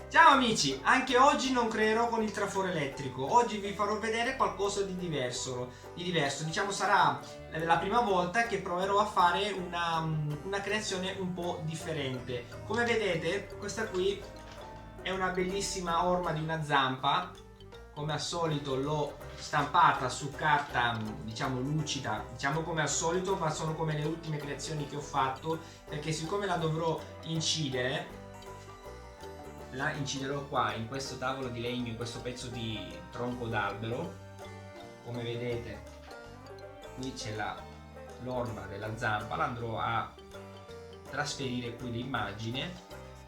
Ciao amici, anche oggi non creerò con il traforo elettrico. Oggi vi farò vedere qualcosa di diverso. Diciamo sarà la prima volta che proverò a fare una creazione un po' differente. Come vedete, questa qui è una bellissima orma di una zampa. Come al solito l'ho stampata su carta, diciamo lucida, diciamo come al solito, ma sono come le ultime creazioni che ho fatto, perché siccome la dovrò incidere, la inciderò qua in questo tavolo di legno, in questo pezzo di tronco d'albero. Come vedete qui c'è l'orma della zampa, la andrò a trasferire qui l'immagine.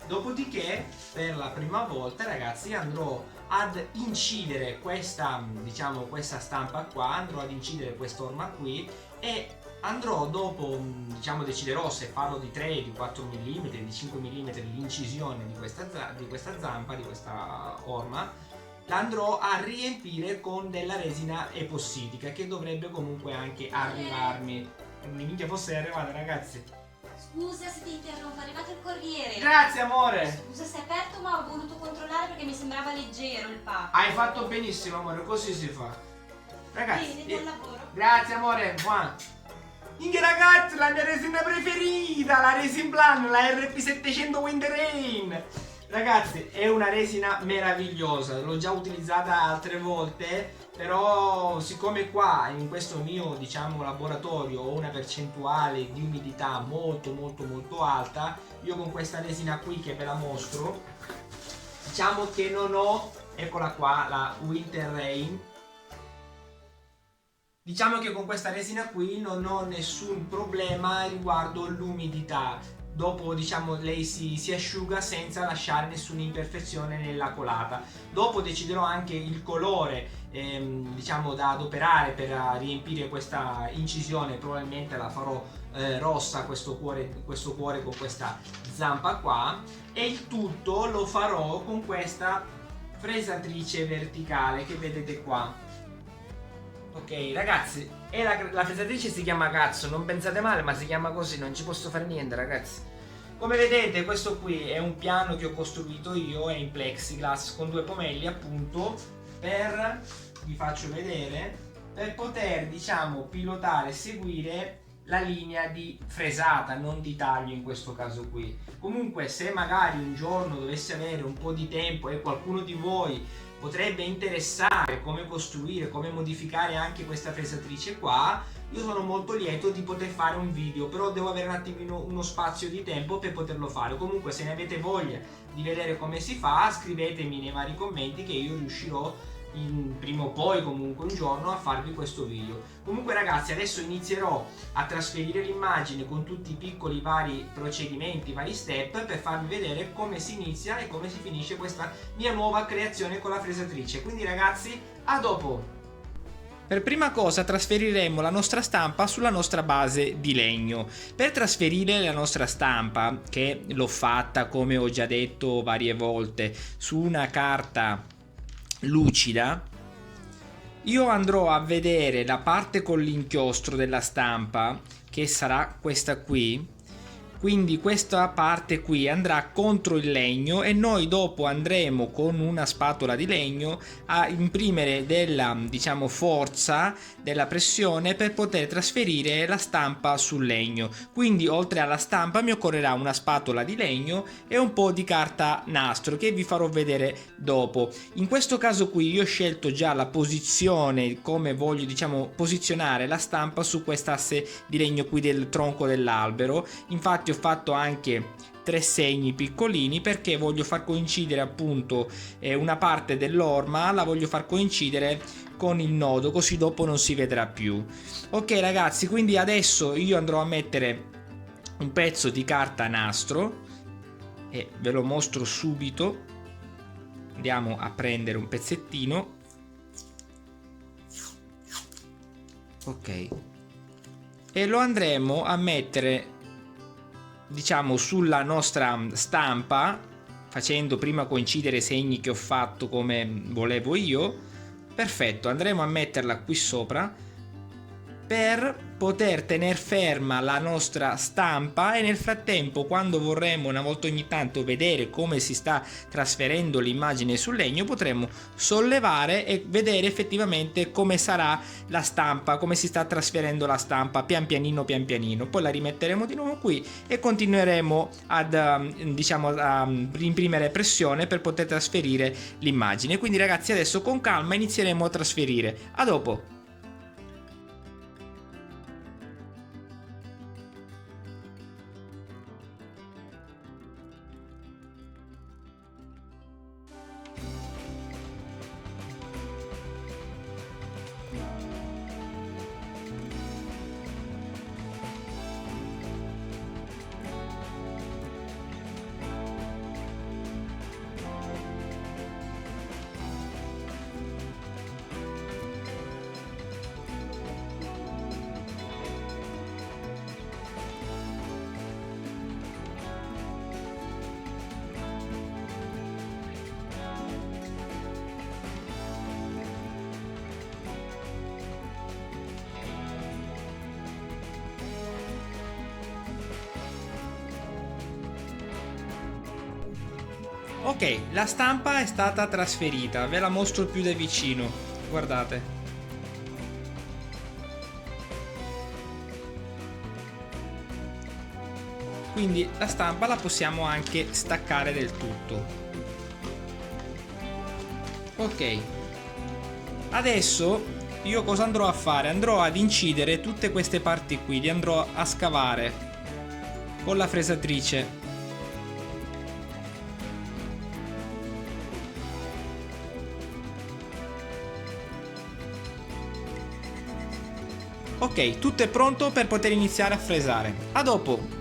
Dopodiché per la prima volta, ragazzi, andrò ad incidere questa, diciamo, questa stampa qua, andrò ad incidere quest'orma qui e andrò dopo, diciamo, deciderò se farlo di 3, di 4 mm, di 5 mm l'incisione di questa zampa, di questa orma, la andrò a riempire con della resina epossidica che dovrebbe comunque anche arrivarmi. Minchia, fosse arrivata, ragazzi. Scusa se ti interrompo, è arrivato il corriere. Grazie amore. Scusa se è aperto, ma ho voluto controllare perché mi sembrava leggero il pacco. Hai fatto benissimo amore, così si fa. Ragazzi, Bene, buon lavoro. grazie amore. Buon. Minchia ragazzi, la mia resina preferita, la Resin Plan, la RP700 Winter Rain. Ragazzi, è una resina meravigliosa, l'ho già utilizzata altre volte, però siccome qua in questo mio, diciamo, laboratorio ho una percentuale di umidità molto alta, io con questa resina qui che ve la mostro, diciamo che non ho, eccola qua, la Winter Rain. Diciamo che con questa resina qui non ho nessun problema riguardo l'umidità. Dopo, diciamo, lei si asciuga senza lasciare nessuna imperfezione nella colata. Dopo deciderò anche il colore, diciamo, da adoperare per riempire questa incisione. Probabilmente la farò rossa, questo cuore con questa zampa qua. E il tutto lo farò con questa fresatrice verticale che vedete qua. Ok ragazzi, e la fresatrice si chiama cazzo, non pensate male, ma si chiama così, non ci posso fare niente ragazzi. Come vedete questo qui è un piano che ho costruito io, è in plexiglass con 2 pomelli appunto per, vi faccio vedere, per poter, diciamo, pilotare e seguire la linea di fresata, non di taglio in questo caso qui. Comunque se magari un giorno dovessi avere un po' di tempo e qualcuno di voi potrebbe interessare come costruire, come modificare anche questa fresatrice qua, io sono molto lieto di poter fare un video, però devo avere un attimino uno spazio di tempo per poterlo fare. Comunque se ne avete voglia di vedere come si fa, scrivetemi nei vari commenti che io riuscirò prima o poi, comunque un giorno, a farvi questo video. Comunque ragazzi, adesso inizierò a trasferire l'immagine con tutti i piccoli vari procedimenti, vari step, per farvi vedere come si inizia e come si finisce questa mia nuova creazione con la fresatrice. Quindi ragazzi, a dopo! Per prima cosa trasferiremo la nostra stampa sulla nostra base di legno. Per trasferire la nostra stampa, che l'ho fatta come ho già detto varie volte, su una carta lucida, io andrò a vedere la parte con l'inchiostro della stampa, che sarà questa qui. Quindi questa parte qui andrà contro il legno e noi dopo andremo con una spatola di legno a imprimere della, diciamo, forza, della pressione per poter trasferire la stampa sul legno. Quindi oltre alla stampa mi occorrerà una spatola di legno e un po' di carta nastro che vi farò vedere dopo. In questo caso qui io ho scelto già la posizione, come voglio, diciamo, posizionare la stampa su quest'asse di legno qui del tronco dell'albero. Infatti ho fatto anche 3 segni piccolini perché voglio far coincidere appunto una parte dell'orma, la voglio far coincidere con il nodo, così dopo non si vedrà più. Ok ragazzi, quindi adesso io andrò a mettere un pezzo di carta nastro e ve lo mostro subito. Andiamo a prendere un pezzettino. Ok, e lo andremo a mettere, diciamo, sulla nostra stampa, facendo prima coincidere i segni che ho fatto come volevo io. Perfetto, andremo a metterla qui sopra per poter tenere ferma la nostra stampa, e nel frattempo, quando vorremmo una volta ogni tanto vedere come si sta trasferendo l'immagine sul legno, potremmo sollevare e vedere effettivamente come sarà la stampa, come si sta trasferendo la stampa pian pianino. Poi la rimetteremo di nuovo qui e continueremo ad a imprimere pressione per poter trasferire l'immagine. Quindi ragazzi, adesso con calma inizieremo a trasferire. A dopo. Ok, la stampa è stata trasferita, ve la mostro più da vicino, guardate. Quindi la stampa la possiamo anche staccare del tutto. Ok, adesso io cosa andrò a fare? Andrò ad incidere tutte queste parti qui, li andrò a scavare con la fresatrice. Ok, tutto è pronto per poter iniziare a fresare. A dopo!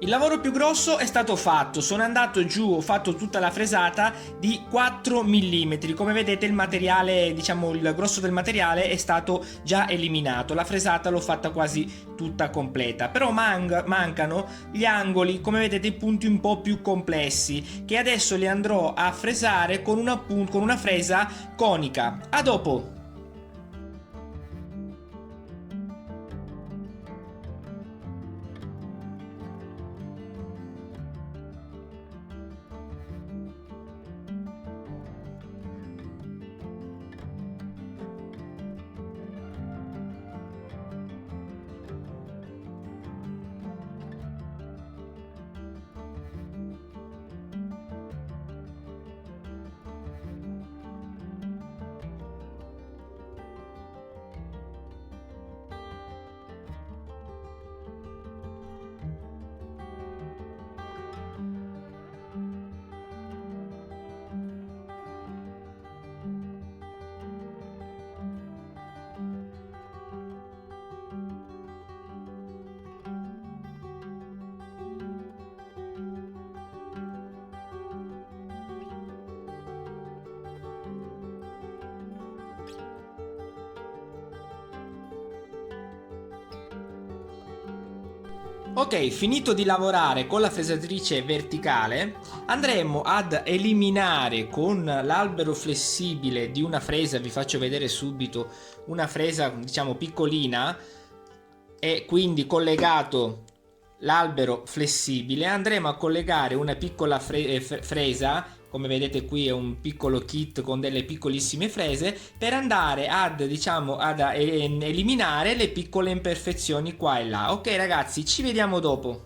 Il lavoro più grosso è stato fatto, sono andato giù, ho fatto tutta la fresata di 4 mm, come vedete il materiale, diciamo il grosso del materiale è stato già eliminato, la fresata l'ho fatta quasi tutta completa, però mancano gli angoli, come vedete i punti un po' più complessi, che adesso li andrò a fresare con una fresa conica. A dopo! Ok, finito di lavorare con la fresatrice verticale, andremo ad eliminare con l'albero flessibile di una fresa, vi faccio vedere subito una fresa diciamo piccolina e quindi collegato l'albero flessibile, andremo a collegare una piccola fresa, come vedete qui è un piccolo kit con delle piccolissime frese, per andare ad eliminare le piccole imperfezioni qua e là. Ok ragazzi, ci vediamo dopo.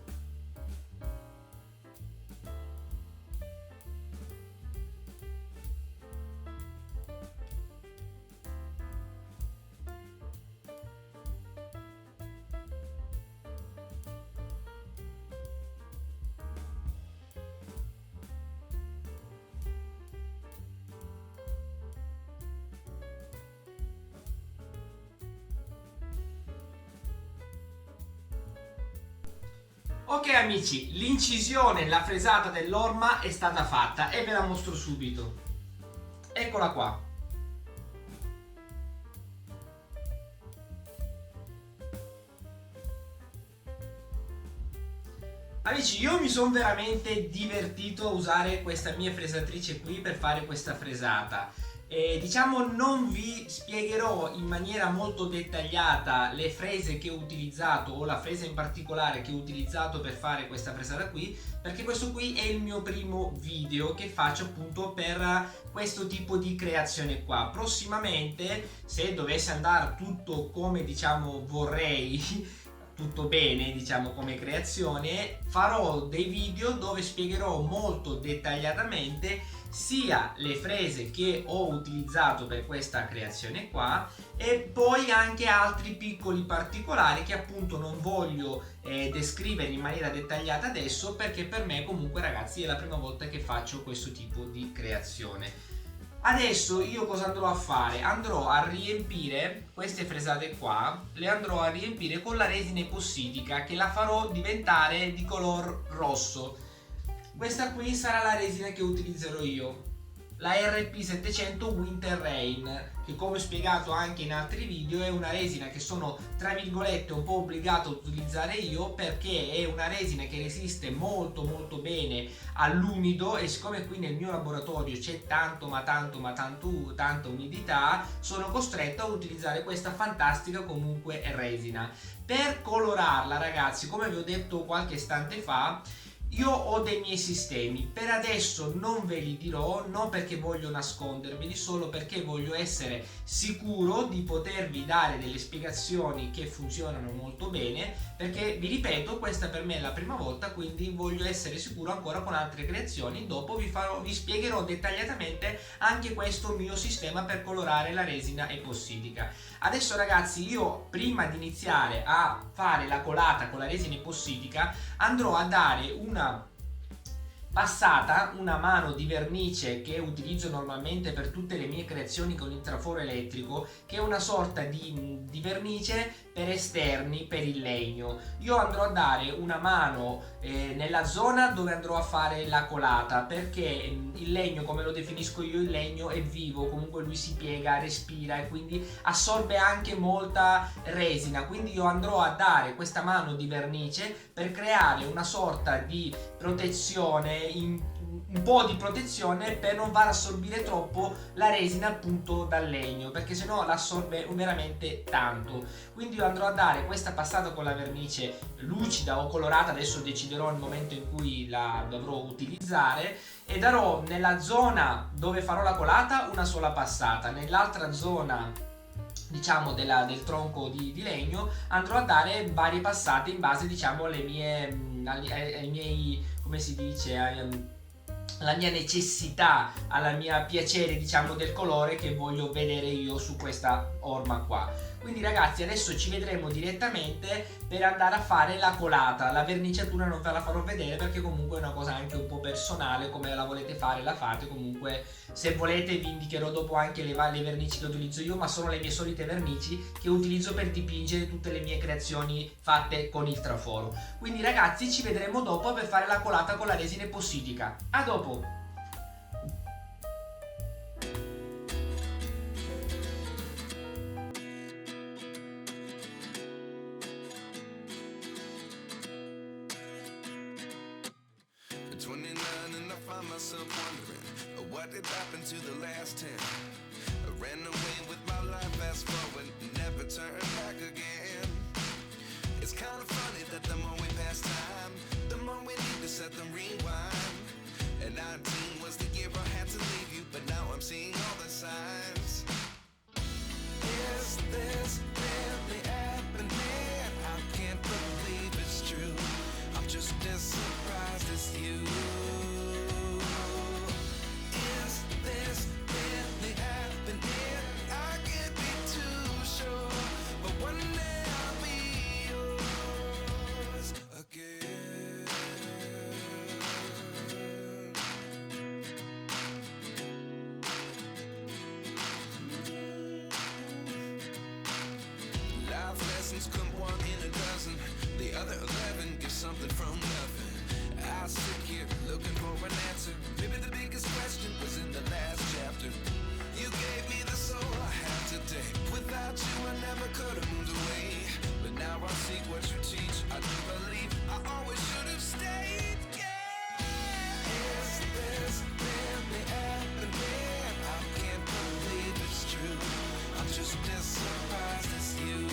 Ok amici, l'incisione, la fresata dell'orma è stata fatta e ve la mostro subito. Eccola qua. Amici, io mi sono veramente divertito a usare questa mia fresatrice qui per fare questa fresata. Diciamo non vi spiegherò in maniera molto dettagliata le frese che ho utilizzato o la fresa in particolare che ho utilizzato per fare questa fresata qui, perché questo qui è il mio primo video che faccio appunto per questo tipo di creazione qua. Prossimamente, se dovesse andare tutto come diciamo vorrei, tutto bene diciamo come creazione, farò dei video dove spiegherò molto dettagliatamente sia le frese che ho utilizzato per questa creazione qua e poi anche altri piccoli particolari che appunto non voglio descrivere in maniera dettagliata adesso, perché per me comunque ragazzi è la prima volta che faccio questo tipo di creazione. Adesso io cosa andrò a fare? Andrò a riempire queste fresate qua, le andrò a riempire con la resina epossidica che la farò diventare di color rosso. Questa qui sarà la resina che utilizzerò io, la RP700 Winter Rain, che come spiegato anche in altri video è una resina che sono tra virgolette un po' obbligato ad utilizzare io, perché è una resina che resiste molto bene all'umido e siccome qui nel mio laboratorio c'è tanta umidità, sono costretto ad utilizzare questa fantastica comunque resina. Per colorarla ragazzi, come vi ho detto qualche istante fa, io ho dei miei sistemi, per adesso non ve li dirò, non perché voglio nasconderveli, solo perché voglio essere sicuro di potervi dare delle spiegazioni che funzionano molto bene, perché vi ripeto, questa per me è la prima volta, quindi voglio essere sicuro ancora con altre creazioni. Dopo vi spiegherò dettagliatamente anche questo mio sistema per colorare la resina epossidica. Adesso ragazzi, io prima di iniziare a fare la colata con la resina epossidica andrò a dare una passata una mano di vernice che utilizzo normalmente per tutte le mie creazioni con il traforo elettrico, che è una sorta di vernice per esterni per il legno. Io andrò a dare una mano nella zona dove andrò a fare la colata, perché il legno, come lo definisco io, il legno è vivo, comunque lui si piega, respira e quindi assorbe anche molta resina, quindi io andrò a dare questa mano di vernice per creare una sorta di protezione, un po' di protezione per non far assorbire troppo la resina appunto dal legno, perché sennò l'assorbe veramente tanto. Quindi io andrò a dare questa passata con la vernice lucida o colorata, adesso deciderò nel momento in cui la dovrò utilizzare, e darò nella zona dove farò la colata una sola passata, nell'altra zona diciamo del tronco di legno andrò a dare varie passate in base diciamo alle mie ai miei, come si dice, alla mia necessità, alla mia piacere diciamo del colore che voglio vedere io su questa orma qua. Quindi ragazzi, adesso ci vedremo direttamente per andare a fare la colata. La verniciatura non ve la farò vedere perché comunque è una cosa anche un po' personale, come la volete fare la fate. Comunque se volete vi indicherò dopo anche le vernici che utilizzo io, ma sono le mie solite vernici che utilizzo per dipingere tutte le mie creazioni fatte con il traforo. Quindi ragazzi, ci vedremo dopo per fare la colata con la resina epossidica. A dopo! Myself wondering what did happen to the last 10. I ran away with my life, fast forward, never turn back again. It's kind of funny that the more we pass time, the more we need to set them rewind. And 19 was the year I had to leave you, but now I'm seeing all the signs. Is this really happening? I can't believe it's true. I'm just as surprised as you. Come one in a dozen, the other 11 get something from nothing. I sit here looking for an answer. Maybe the biggest question was in the last chapter. You gave me the soul I have today. Without you I never could have moved away. But now I see what you teach. I do believe I always should have stayed. Yeah. Is this really happening? I can't believe it's true. I'm just as surprised as you.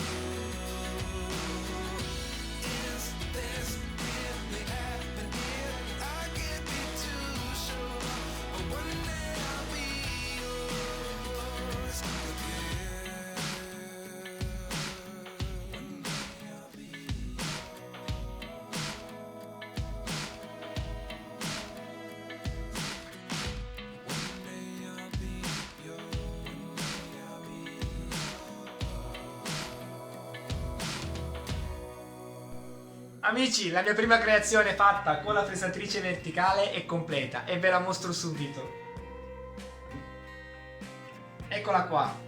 Amici, la mia prima creazione fatta con la fresatrice verticale è completa e ve la mostro subito. Eccola qua.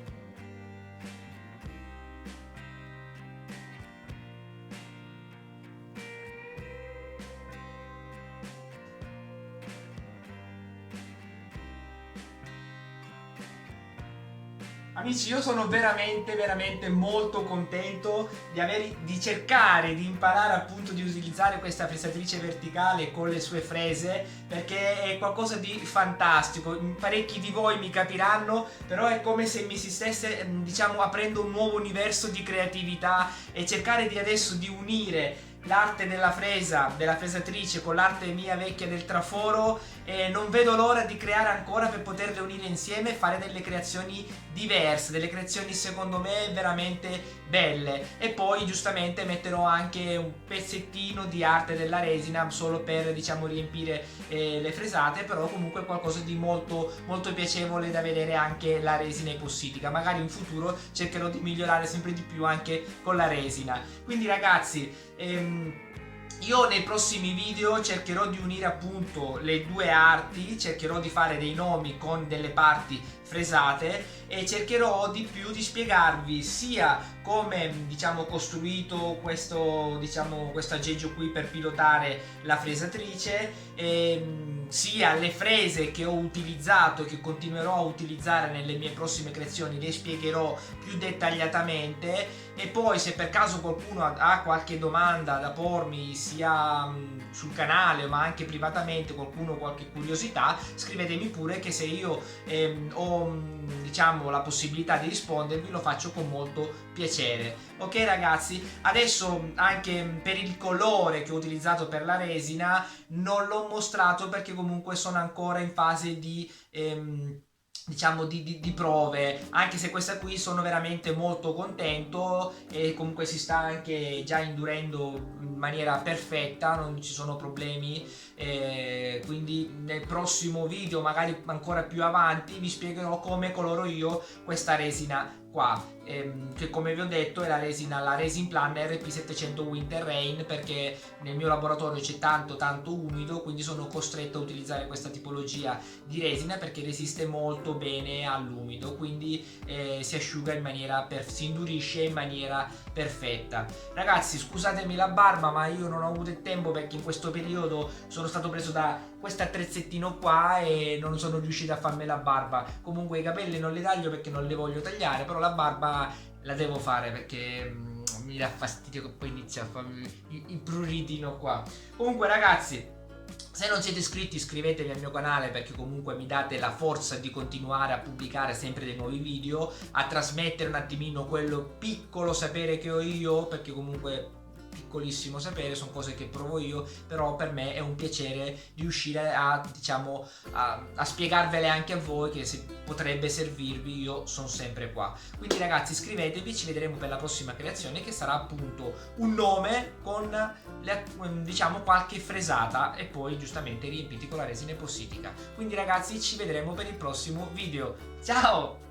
Amici, io sono veramente molto contento di cercare di imparare appunto di utilizzare questa fresatrice verticale con le sue frese, perché è qualcosa di fantastico. Parecchi di voi mi capiranno, però è come se mi si stesse diciamo aprendo un nuovo universo di creatività, e cercare di adesso di unire l'arte della fresatrice con l'arte mia vecchia del traforo, e non vedo l'ora di creare ancora per poterle unire insieme e fare delle creazioni diverse, delle creazioni secondo me veramente belle. E poi giustamente metterò anche un pezzettino di arte della resina solo per diciamo riempire le fresate, però comunque qualcosa di molto piacevole da vedere anche la resina epossidica. Magari in futuro cercherò di migliorare sempre di più anche con la resina. Quindi ragazzi, io nei prossimi video cercherò di unire appunto le due arti, cercherò di fare dei nomi con delle parti fresate e cercherò di più di spiegarvi sia come diciamo costruito questo aggeggio qui per pilotare la fresatrice, sia le frese che ho utilizzato e che continuerò a utilizzare nelle mie prossime creazioni, le spiegherò più dettagliatamente. E poi se per caso qualcuno ha qualche domanda da pormi sia sul canale ma anche privatamente, qualcuno qualche curiosità, scrivetemi pure che se io ho diciamo la possibilità di rispondervi lo faccio con molto piacere. Ok ragazzi, adesso anche per il colore che ho utilizzato per la resina non l'ho mostrato perché comunque sono ancora in fase di diciamo di prove, anche se questa qui sono veramente molto contento e comunque si sta anche già indurendo in maniera perfetta, non ci sono problemi, quindi nel prossimo video, magari ancora più avanti, vi spiegherò come coloro io questa resina qua, che come vi ho detto è la Resin Plan RP700 Winter Rain, perché nel mio laboratorio c'è tanto umido, quindi sono costretto a utilizzare questa tipologia di resina perché resiste molto bene all'umido, quindi si asciuga in maniera si indurisce in maniera perfetta. Ragazzi, scusatemi la barba, ma io non ho avuto il tempo perché in questo periodo sono stato preso da questo attrezzettino qua e non sono riuscito a farmi la barba. Comunque i capelli non li taglio perché non li voglio tagliare, però la barba la devo fare perché mi dà fastidio che poi inizia a farmi il pruritino qua. Comunque ragazzi, se non siete iscritti iscrivetevi al mio canale perché comunque mi date la forza di continuare a pubblicare sempre dei nuovi video, a trasmettere un attimino quello piccolo sapere che ho io, perché comunque piccolissimo sapere, sono cose che provo io, però per me è un piacere riuscire a diciamo a spiegarvele anche a voi, che se potrebbe servirvi io sono sempre qua. Quindi ragazzi iscrivetevi, ci vedremo per la prossima creazione che sarà appunto un nome con diciamo qualche fresata e poi giustamente riempiti con la resina epossidica. Quindi ragazzi ci vedremo per il prossimo video, ciao!